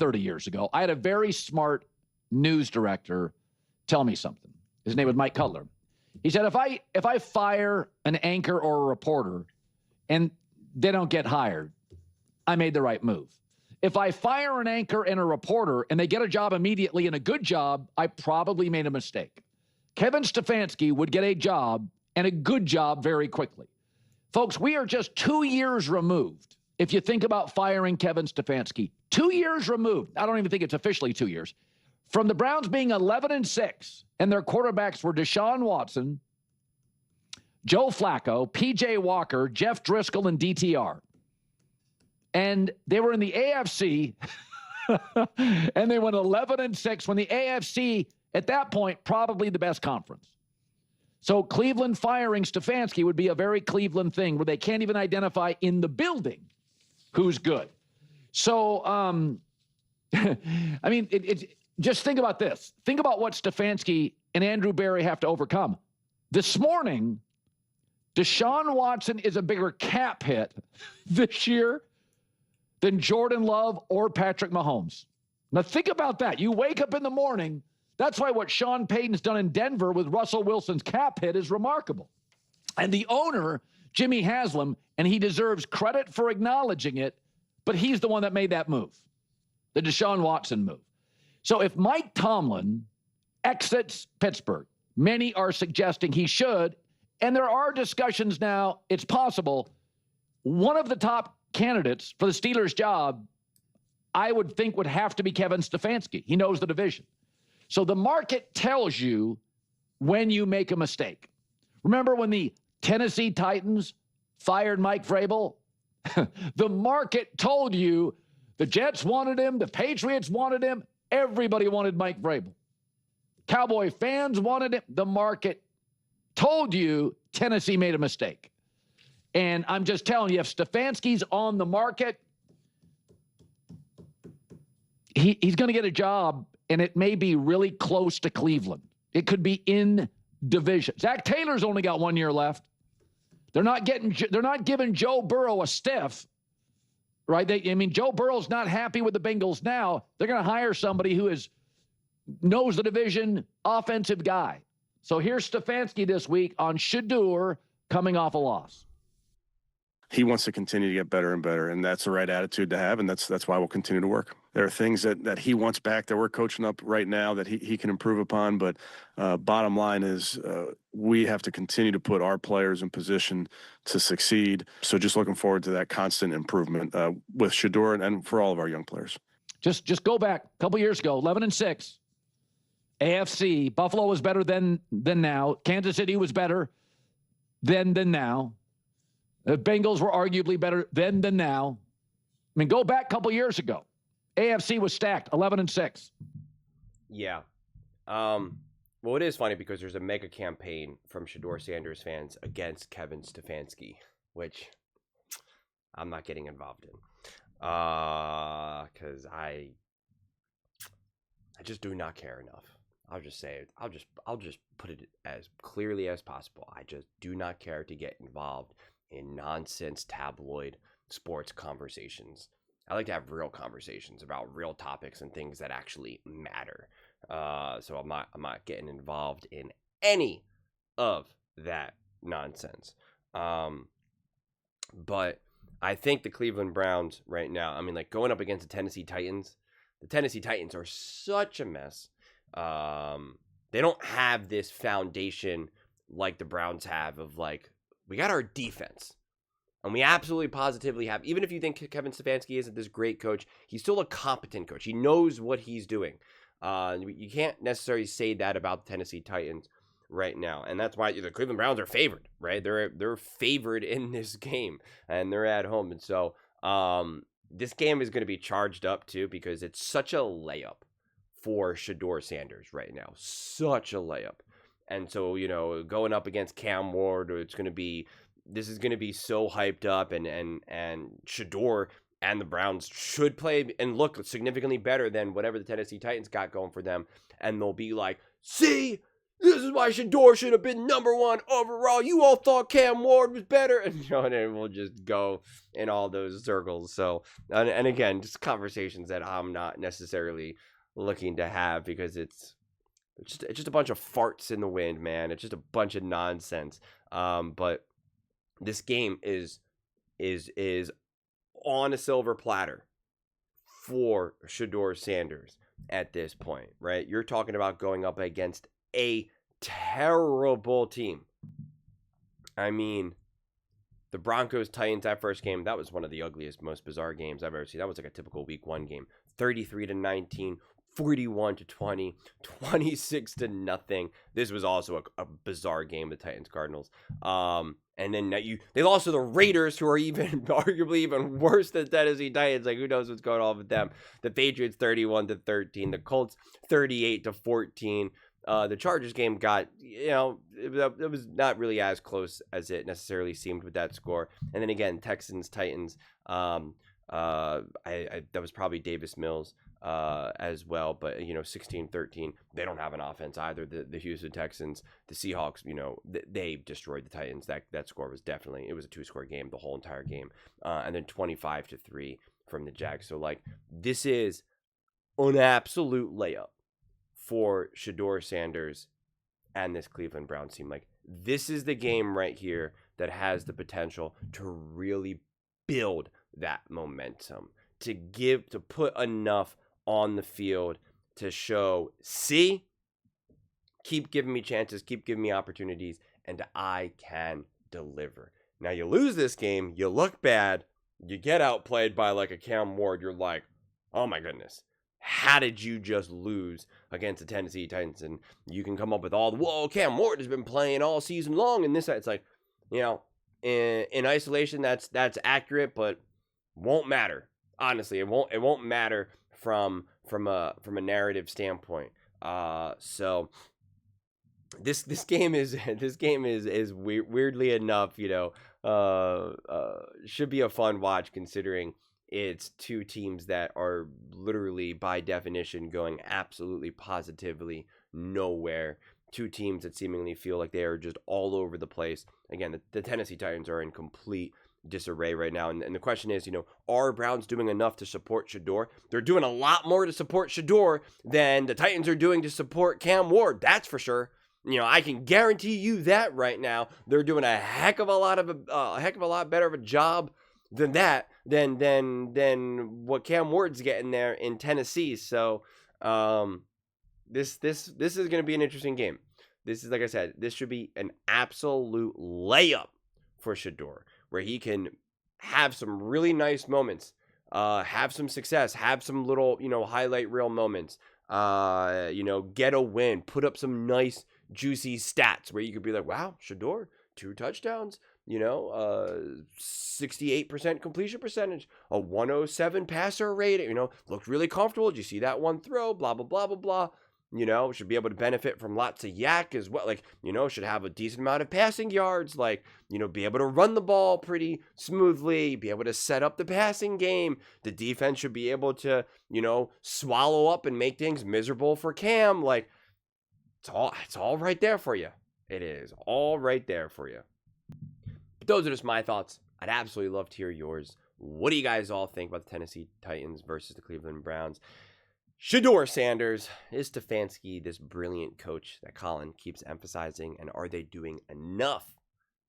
30 years ago, I had a very smart news director tell me something. His name was Mike Cutler. He said, if I fire an anchor or a reporter and they don't get hired, I made the right move. If I fire an anchor and a reporter and they get a job immediately and a good job, I probably made a mistake. Kevin Stefanski would get a job and a good job very quickly. Folks, we are just 2 years removed. If you think about firing Kevin Stefanski, 2 years removed. I don't even think it's officially 2 years from the Browns being 11-6, and their quarterbacks were Deshaun Watson, Joe Flacco, P.J. Walker, Jeff Driscoll, and DTR. And they were in the AFC, and they went 11-6 when the AFC, at that point, probably the best conference. So Cleveland firing Stefanski would be a very Cleveland thing where they can't even identify in the building who's good. So, I mean, just think about this. Think about what Stefanski and Andrew Berry have to overcome. This morning, Deshaun Watson is a bigger cap hit this year than Jordan Love or Patrick Mahomes. Now, think about that. You wake up in the morning. That's why what Sean Payton's done in Denver with Russell Wilson's cap hit is remarkable. And the owner, Jimmy Haslam, and he deserves credit for acknowledging it, but he's the one that made that move, the Deshaun Watson move. So if Mike Tomlin exits Pittsburgh, many are suggesting he should, and there are discussions now, it's possible, one of the top candidates for the Steelers' job, I would think would have to be Kevin Stefanski. He knows the division. So the market tells you when you make a mistake. Remember when the Tennessee Titans fired Mike Vrabel? The market told you the Jets wanted him, the Patriots wanted him, everybody wanted Mike Vrabel. Cowboy fans wanted him. The market told you Tennessee made a mistake. And I'm just telling you, if Stefanski's on the market, he's going to get a job, and it may be really close to Cleveland. It could be in division. Zach Taylor's only got 1 year left. They're not giving Joe Burrow a stiff, right? Joe Burrow's not happy with the Bengals now. They're going to hire somebody who knows the division, offensive guy. So here's Stefanski this week on Shedeur coming off a loss. He wants to continue to get better and better, and that's the right attitude to have, and that's why we'll continue to work. There are things that he wants back that we're coaching up right now that he can improve upon, but bottom line is we have to continue to put our players in position to succeed. So just looking forward to that constant improvement with Shedeur and for all of our young players. Just go back a couple years ago, 11-6. AFC, Buffalo was better than now. Kansas City was better than now. The Bengals were arguably better then than now. I mean, go back a couple years ago. AFC was stacked, 11-6. Yeah. Well, it is funny because there's a mega campaign from Shedeur Sanders fans against Kevin Stefanski, which I'm not getting involved in. Because I just do not care enough. I'll just say it. I'll just put it as clearly as possible. I just do not care to get involved in nonsense tabloid sports conversations. I like to have real conversations about real topics and things that actually matter. So I'm not getting involved in any of that nonsense. But I think the Cleveland Browns right now, I mean, like going up against the Tennessee Titans are such a mess. They don't have this foundation like the Browns have of like, we got our defense. And we absolutely positively have, even if you think Kevin Stefanski isn't this great coach, he's still a competent coach. He knows what he's doing. You can't necessarily say that about the Tennessee Titans right now. And that's why the Cleveland Browns are favored, right? They're favored in this game, and they're at home. And so this game is going to be charged up too, because it's such a layup for Shedeur Sanders right now. Such a layup. And so, going up against Cam Ward, this is going to be so hyped up, and Shedeur and the Browns should play and look significantly better than whatever the Tennessee Titans got going for them. And they'll be like, see, this is why Shedeur should have been #1 overall. You all thought Cam Ward was better. And, and we'll just go in all those circles. So, and again, just conversations that I'm not necessarily looking to have because it's just a bunch of farts in the wind, man. It's just a bunch of nonsense. But this game is on a silver platter for Shedeur Sanders at this point, right? You're talking about going up against a terrible team. I mean, the Broncos-Titans, that first game, that was one of the ugliest, most bizarre games I've ever seen. That was like a typical week 1 game. 33-19, 41-20, 26-0. This was also a bizarre game, the Titans-Cardinals. And then they lost to the Raiders, who are even arguably even worse than Tennessee Titans. Like, who knows what's going on with them? The Patriots 31-13, the Colts 38-14. The Chargers game got, it was not really as close as it necessarily seemed with that score. And then again, Texans, Titans. That was probably Davis Mills as well, but 16-13. They don't have an offense either. The Houston Texans, the Seahawks, they destroyed the Titans. That score was definitely, it was a 2-score game the whole entire game. And then 25-3 from the Jags. So like, this is an absolute layup for Shedeur Sanders and this Cleveland Browns team. Like, this is the game right here that has the potential to really build that momentum, to put enough on the field to show, see, keep giving me chances, keep giving me opportunities, and I can deliver. Now, you lose this game, you look bad, you get outplayed by like a Cam Ward, you're like, oh my goodness, how did you just lose against the Tennessee Titans? And you can come up with all the, whoa, Cam Ward has been playing all season long, and this, it's like, in isolation, that's accurate, but won't matter. Honestly, it won't matter from a narrative standpoint. So this game is weirdly enough, should be a fun watch, considering it's two teams that are literally by definition going absolutely positively nowhere. Two teams that seemingly feel like they are just all over the place. Again, the Tennessee Titans are in complete disarray right now. And the question is, are Browns doing enough to support Shedeur? They're doing a lot more to support Shedeur than the Titans are doing to support Cam Ward. That's for sure. I can guarantee you that right now. They're doing a heck of a lot better of a job than that, than what Cam Ward's getting there in Tennessee. So, this is going to be an interesting game. This is, like I said, this should be an absolute layup for Shedeur, where he can have some really nice moments, have some success, have some little, highlight reel moments, get a win, put up some nice, juicy stats where you could be like, wow, Shedeur, 2 touchdowns, 68% completion percentage, a 107 passer rating, looked really comfortable. Did you see that one throw? Blah, blah, blah, blah, blah. Should be able to benefit from lots of yak as well. Like, should have a decent amount of passing yards. Like, be able to run the ball pretty smoothly, be able to set up the passing game. The defense should be able to, swallow up and make things miserable for Cam. Like, it's all right there for you. It is all right there for you. But those are just my thoughts. I'd absolutely love to hear yours. What do you guys all think about the Tennessee Titans versus the Cleveland Browns? Shedeur Sanders, is Stefanski this brilliant coach that Colin keeps emphasizing, and are they doing enough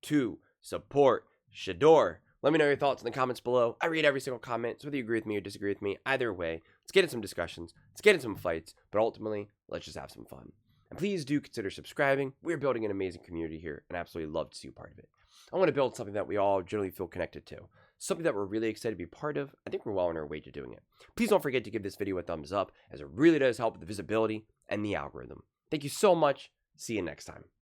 to support Shedeur? Let me know your thoughts in the comments below. I read every single comment, so whether you agree with me or disagree with me, either way, let's get in some discussions, let's get in some fights, but ultimately, let's just have some fun. And please do consider subscribing. We're building an amazing community here, and absolutely love to see you part of it. I want to build something that we all generally feel connected to. Something that we're really excited to be part of. I think we're well on our way to doing it. Please don't forget to give this video a thumbs up, as it really does help with the visibility and the algorithm. Thank you so much. See you next time.